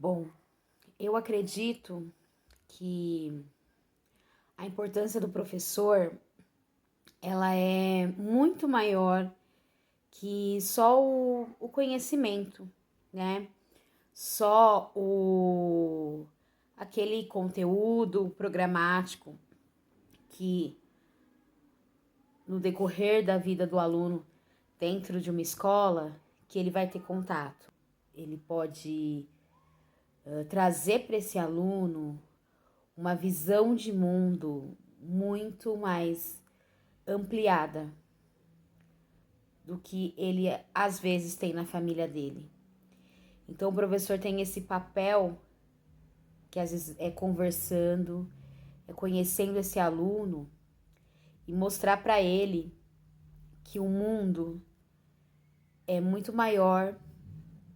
Bom, eu acredito que a importância do professor, ela é muito maior que só o conhecimento, né? Só aquele conteúdo programático que no decorrer da vida do aluno dentro de uma escola que ele vai ter contato. Ele pode trazer para esse aluno uma visão de mundo muito mais ampliada do que ele às vezes tem na família dele. Então o professor tem esse papel que às vezes é conversando, é conhecendo esse aluno e mostrar para ele que o mundo é muito maior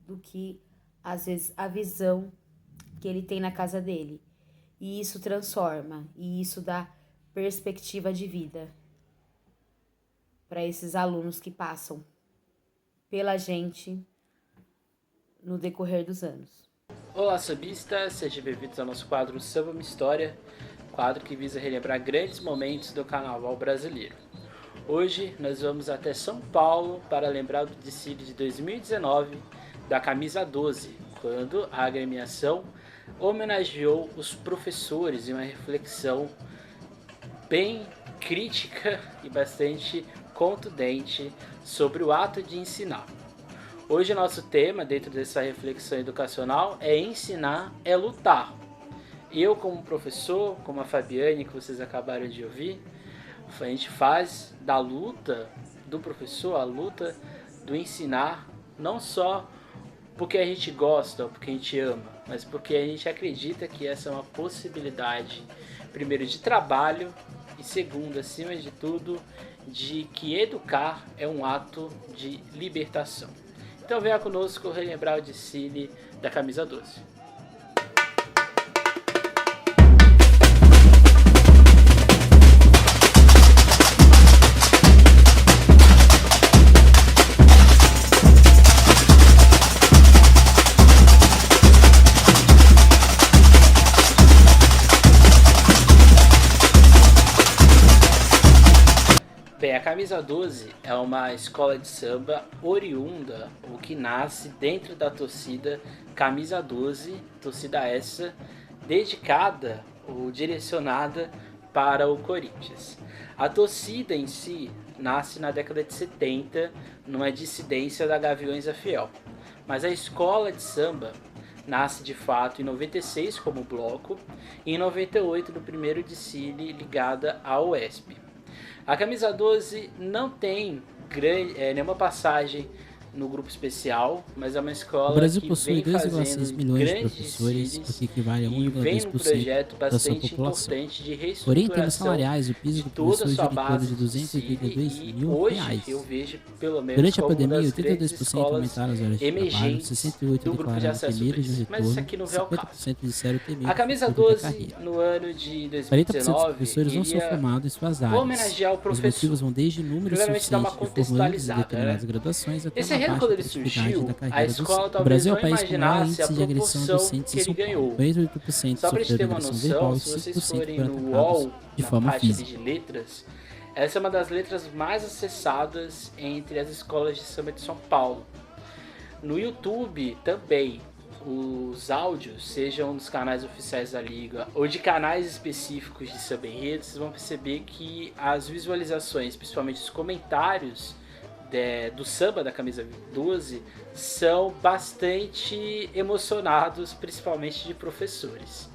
do que às vezes a visão que ele tem na casa dele. E isso transforma, e isso dá perspectiva de vida para esses alunos que passam pela gente no decorrer dos anos. Olá, sambistas, sejam bem-vindos ao nosso quadro Samba Uma História, quadro que visa relembrar grandes momentos do carnaval brasileiro. Hoje nós vamos até São Paulo para lembrar do desfile de 2019 da Camisa 12, quando a agremiação homenageou os professores em uma reflexão bem crítica e bastante contundente sobre o ato de ensinar. Hoje o nosso tema, dentro dessa reflexão educacional, é ensinar é lutar. Eu, como professor, como a Fabiane, que vocês acabaram de ouvir, a gente faz da luta do professor, a luta do ensinar, não só porque a gente gosta ou porque a gente ama, mas porque a gente acredita que essa é uma possibilidade, primeiro, de trabalho e segundo, acima de tudo, de que educar é um ato de libertação. Então venha conosco relembrar o desfile da Camisa 12. Bem, a Camisa 12 é uma escola de samba oriunda, ou que nasce dentro da torcida Camisa 12, torcida essa dedicada ou direcionada para o Corinthians. A torcida em si nasce na década de 70, numa dissidência da Gaviões da Fiel. Mas a escola de samba nasce de fato em 96 como bloco e em 98 no primeiro desfile ligada à UESP. A Camisa 12 não tem nenhuma passagem no grupo especial, mas é uma escola O Brasil que possui vem 2,6 fazendo milhões de grandes professores, o desfiles que equivale a e vem num 1,2% projeto da sua bastante população. importante de Porém, em termos reestruturação salariais, o piso de do toda a professor sua gira em torno base de de desfile 282 e mil hoje reais. eu vejo pelo menos Durante a como uma pandemia, das grandes 82% escolas aumentaram as horas de trabalho, emergentes 68% do grupo de declararam acesso ter medo de um 2. Mas isso retorno aqui e não vem ao caso. 50% disseram ter medo A do Camisa futuro da 12, carreira. no ano de 40% dos 2019, professores não são iria formados em suas áreas. homenagear o Os professor. motivos vão desde números Primeiramente, dar uma suficientes de formandos em contextualizada, determinadas né? graduações até Esse uma enredo, baixa quando ele produtividade surgiu, da a carreira escola docente. O talvez Brasil é não o país com o maior imaginasse a índice de agressão proporção docente que em ele São Paulo. ganhou. 88% Só para a gente ter sofreram uma agressão noção, verbal e se vocês 5% forem foram no atacados UOL, de na forma parte ali física. de letras, essa é uma das letras mais acessadas entre as escolas de samba de São Paulo. No YouTube também, os áudios, sejam dos canais oficiais da Liga ou de canais específicos de samba enredo, vocês vão perceber que as visualizações, principalmente os comentários do samba da Camisa 12, são bastante emocionados, principalmente de professores.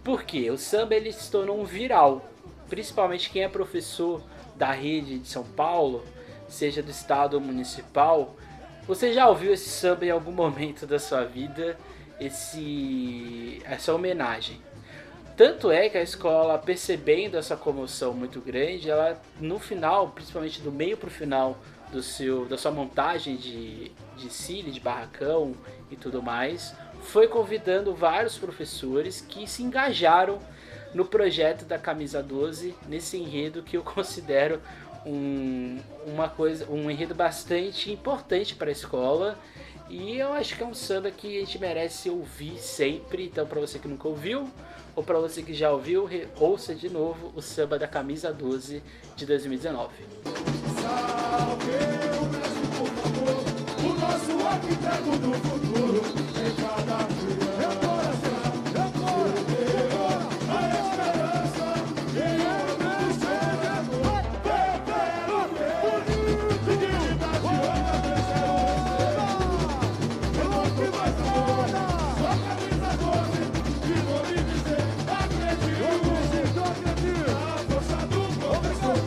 Por quê? O samba ele se tornou um viral, principalmente quem é professor da rede de São Paulo, seja do estado ou municipal. Você já ouviu esse samba em algum momento da sua vida, essa homenagem? Tanto é que a escola, percebendo essa comoção muito grande, ela no final, principalmente do meio para o final da sua montagem de cílio, de barracão e tudo mais, foi convidando vários professores que se engajaram no projeto da Camisa 12, nesse enredo que eu considero um enredo bastante importante para a escola E eu acho que é um samba que a gente merece ouvir sempre. Então, para você que nunca ouviu, ou para você que já ouviu, ouça de novo o Samba da Camisa 12 de 2019. Salve o Brasil, por favor, o nosso arquiteto do futuro em cada dia. A esperança em outro céu. Dignidade, honra, é muito mais amor. Só camisa 12 e vou lhe dizer, acredito. A força do professor.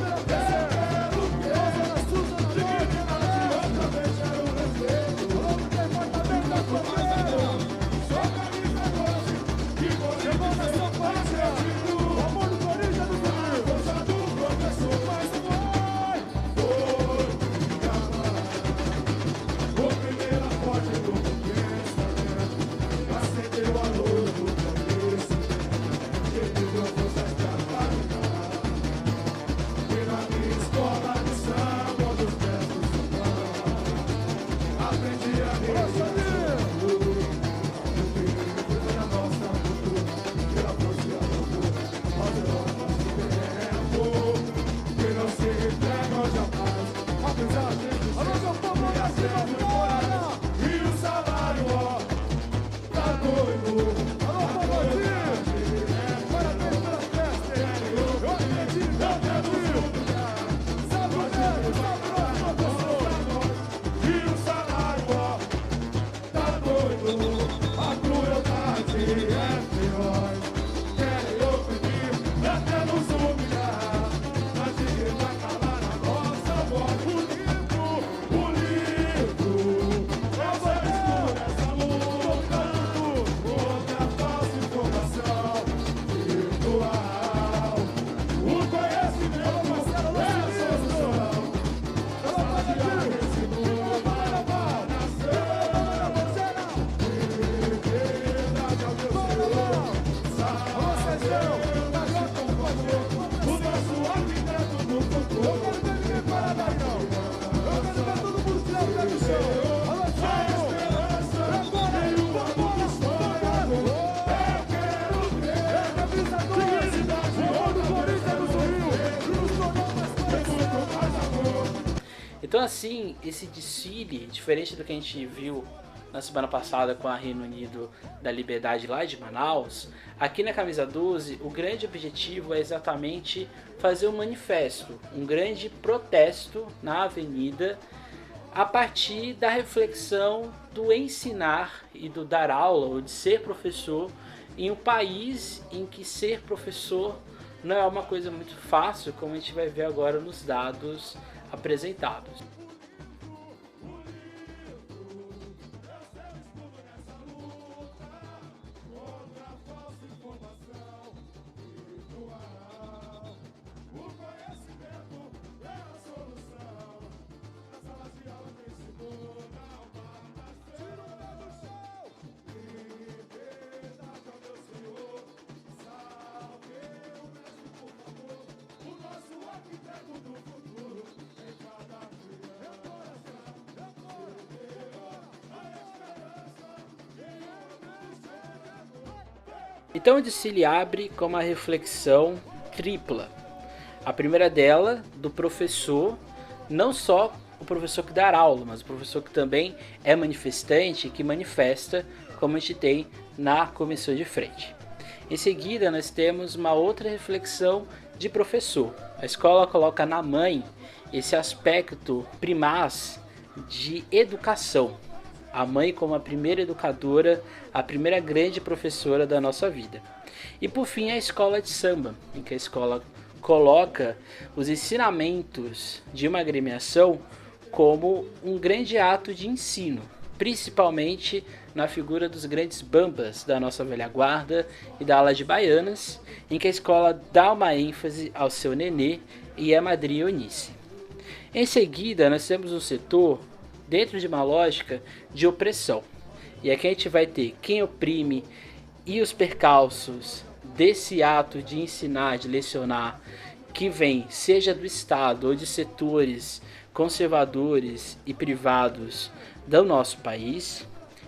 Então assim, esse desfile, diferente do que a gente viu na semana passada com a Reino Unido da Liberdade lá de Manaus, aqui na Camisa 12 o grande objetivo é exatamente fazer um manifesto, um grande protesto na avenida a partir da reflexão do ensinar e do dar aula ou de ser professor em um país em que ser professor não é uma coisa muito fácil, como a gente vai ver agora nos dados apresentados. Então o desfile abre com uma reflexão tripla. A primeira dela, do professor, não só o professor que dá aula, mas o professor que também é manifestante, que manifesta, como a gente tem na comissão de frente. Em seguida, nós temos uma outra reflexão de professor. A escola coloca na mãe esse aspecto primaz de educação. A mãe como a primeira educadora, a primeira grande professora da nossa vida. E por fim a escola de samba, em que a escola coloca os ensinamentos de uma agremiação como um grande ato de ensino, principalmente na figura dos grandes bambas da nossa velha guarda e da ala de baianas, em que a escola dá uma ênfase ao seu nenê e a madrinha Eunice. Em seguida nós temos um setor dentro de uma lógica de opressão. E aqui a gente vai ter quem oprime e os percalços desse ato de ensinar, de lecionar, que vem seja do Estado ou de setores conservadores e privados do nosso país.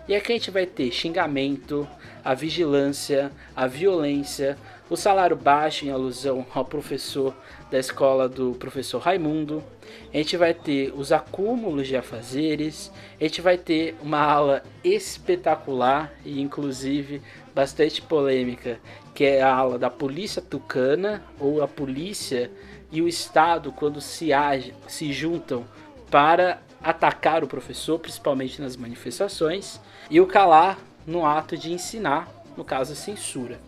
E aqui a gente vai ter xingamento, a vigilância, a violência, o salário baixo em alusão ao professor da escola do professor Raimundo. A gente vai ter os acúmulos de afazeres, a gente vai ter uma aula espetacular e inclusive bastante polêmica, que é a aula da polícia tucana, ou a polícia e o Estado quando se juntam para atacar o professor, principalmente nas manifestações, e o calar no ato de ensinar, no caso a censura.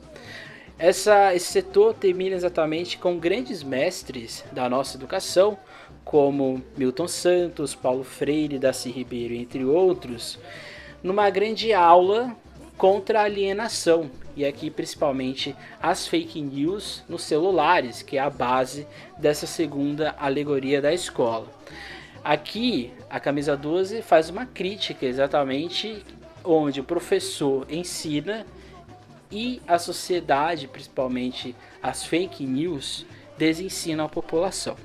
Esse setor termina exatamente com grandes mestres da nossa educação, como Milton Santos, Paulo Freire, Darcy Ribeiro, entre outros, numa grande aula contra a alienação, e aqui principalmente as fake news nos celulares, que é a base dessa segunda alegoria da escola. Aqui, a camisa 12 faz uma crítica exatamente onde o professor ensina e a sociedade, principalmente as fake news, desensinam a população.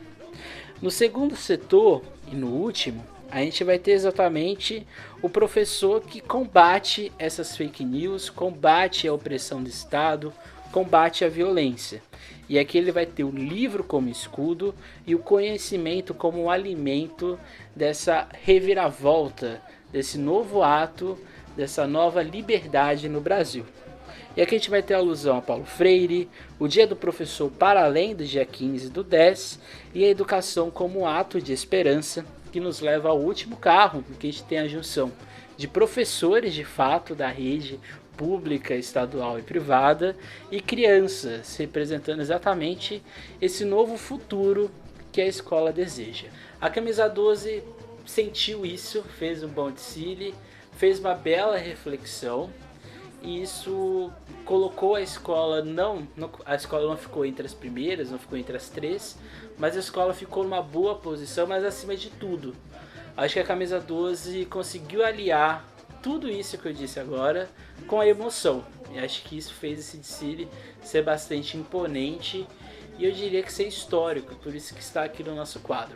No segundo setor e no último, a gente vai ter exatamente o professor que combate essas fake news, combate a opressão do Estado, combate a violência. E aqui ele vai ter o livro como escudo e o conhecimento como um alimento dessa reviravolta, desse novo ato, dessa nova liberdade no Brasil. E aqui a gente vai ter alusão a Paulo Freire, o dia do professor para além do dia 15 do 10 e a educação como ato de esperança, que nos leva ao último carro, que a gente tem a junção de professores de fato da rede pública, estadual e privada, e crianças, representando exatamente esse novo futuro que a escola deseja. A camisa 12 sentiu isso, fez um bom desfile, fez uma bela reflexão, e isso colocou a escola, a escola não ficou entre as primeiras, não ficou entre as 3, mas a escola ficou numa boa posição, mas acima de tudo, acho que a camisa 12 conseguiu aliar tudo isso que eu disse agora com a emoção. E acho que isso fez esse desfile ser bastante imponente e eu diria que ser histórico, por isso que está aqui no nosso quadro.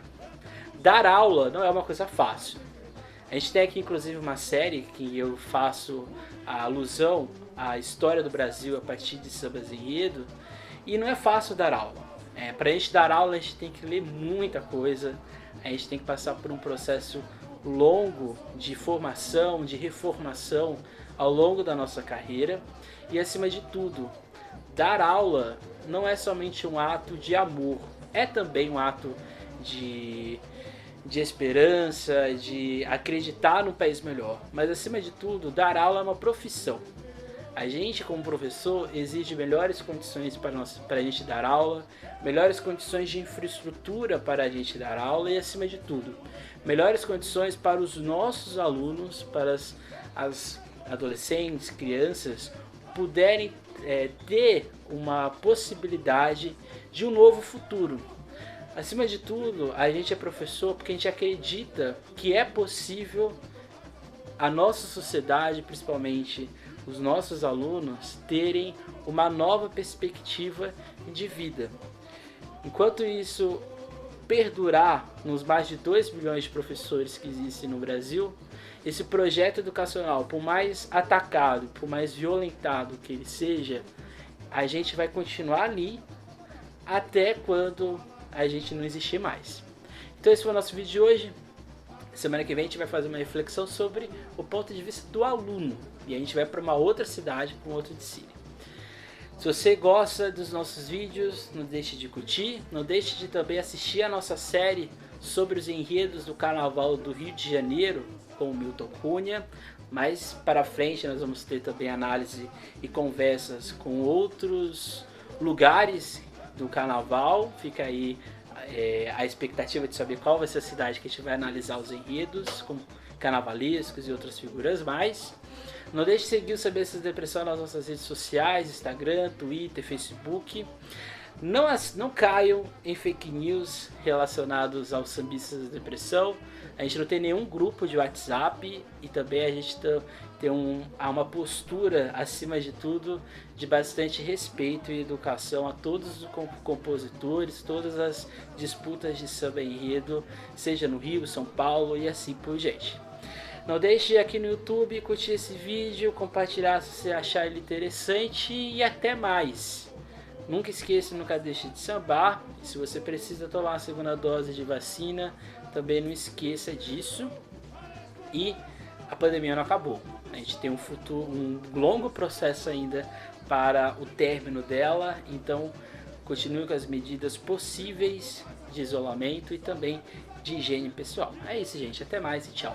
Dar aula não é uma coisa fácil. A gente tem aqui inclusive uma série que eu faço a alusão à história do Brasil a partir de sambas enredo, e não é fácil dar aula. Para a gente dar aula a gente tem que ler muita coisa, a gente tem que passar por um processo longo de formação, de reformação ao longo da nossa carreira, e acima de tudo, dar aula não é somente um ato de amor, é também um ato de esperança, de acreditar num país melhor, mas acima de tudo, dar aula é uma profissão. A gente, como professor, exige melhores condições para a gente dar aula, melhores condições de infraestrutura para a gente dar aula e, acima de tudo, melhores condições para os nossos alunos, para as adolescentes, crianças, puderem ter uma possibilidade de um novo futuro. Acima de tudo, a gente é professor porque a gente acredita que é possível a nossa sociedade, principalmente os nossos alunos, terem uma nova perspectiva de vida. Enquanto isso perdurar nos mais de 2 milhões de professores que existem no Brasil, esse projeto educacional, por mais atacado, por mais violentado que ele seja, a gente vai continuar ali até quando a gente não existir mais. Então esse foi o nosso vídeo de hoje. Semana que vem a gente vai fazer uma reflexão sobre o ponto de vista do aluno. E a gente vai para uma outra cidade, para um outro desfile. Se você gosta dos nossos vídeos, não deixe de curtir. Não deixe de também assistir a nossa série sobre os enredos do Carnaval do Rio de Janeiro, com o Milton Cunha. Mais para frente nós vamos ter também análise e conversas com outros lugares do Carnaval. Fica aí a expectativa de saber qual vai ser a cidade que a gente vai analisar os enredos com carnavalescos e outras figuras mais. Não deixe de seguir o Sambistas da Depressão nas nossas redes sociais, Instagram, Twitter, Facebook. Não caiam em fake news relacionados aos Sambistas da Depressão. A gente não tem nenhum grupo de WhatsApp e também a gente tem uma postura, acima de tudo, de bastante respeito e educação a todos os compositores, todas as disputas de samba enredo, seja no Rio, São Paulo e assim por diante. Não deixe de ir aqui no YouTube, curtir esse vídeo, compartilhar se você achar ele interessante e até mais. Nunca esqueça, nunca deixe de sambar. Se você precisa tomar a segunda dose de vacina, também não esqueça disso. E a pandemia não acabou. A gente tem um longo processo ainda para o término dela. Então, continue com as medidas possíveis de isolamento e também de higiene pessoal. É isso, gente. Até mais e tchau.